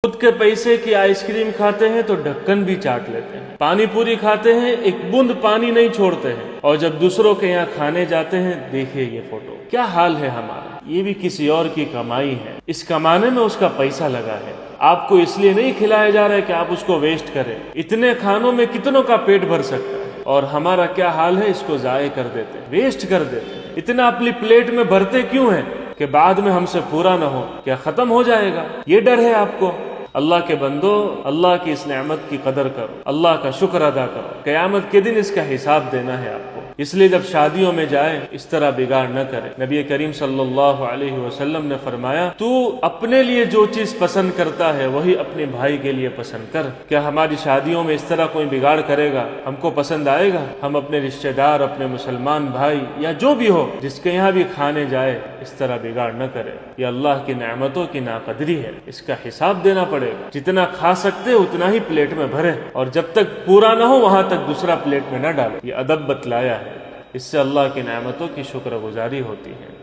خود کے پیسے کی آئس کریم کھاتے ہیں تو ڈھکن بھی چاٹ لیتے ہیں، پانی پوری کھاتے ہیں ایک بوند پانی نہیں چھوڑتے ہیں، اور جب دوسروں کے یہاں کھانے جاتے ہیں دیکھیے یہ فوٹو، کیا حال ہے ہمارا۔ یہ بھی کسی اور کی کمائی ہے، اس کمانے میں اس کا پیسہ لگا ہے، آپ کو اس لیے نہیں کھلایا جا رہا ہے کہ آپ اس کو ویسٹ کریں۔ اتنے کھانوں میں کتنوں کا پیٹ بھر سکتا ہے، اور ہمارا کیا حال ہے، اس کو ضائع کر دیتے، ویسٹ کر دیتے۔ اتنا اپنی پلیٹ میں بھرتے کیوں ہیں کہ بعد میں ہم سے پورا نہ ہو، کیا ختم ہو جائے گا، یہ ڈر ہے آپ کو۔ اللہ کے بندو، اللہ کی اس نعمت کی قدر کرو، اللہ کا شکر ادا کرو، قیامت کے دن اس کا حساب دینا ہے آپ کو۔ اس لیے جب شادیوں میں جائیں اس طرح بگاڑ نہ کرے۔ نبی کریم صلی اللہ علیہ وسلم نے فرمایا، تو اپنے لیے جو چیز پسند کرتا ہے وہی اپنے بھائی کے لیے پسند کر۔ کیا ہماری شادیوں میں اس طرح کوئی بگاڑ کرے گا، ہم کو پسند آئے گا؟ ہم اپنے رشتہ دار، اپنے مسلمان بھائی یا جو بھی ہو جس کے یہاں بھی کھانے جائے اس طرح بگاڑ نہ کرے۔ یہ اللہ کی نعمتوں کی ناقدری ہے، اس کا حساب دینا پڑے گا۔ جتنا کھا سکتے اتنا ہی پلیٹ میں بھرے، اور جب تک پورا نہ ہو وہاں تک دوسرا پلیٹ میں نہ ڈالے۔ یہ ادب بتلایا ہے، اس سے اللہ کی نعمتوں کی شکر گزاری ہوتی ہے۔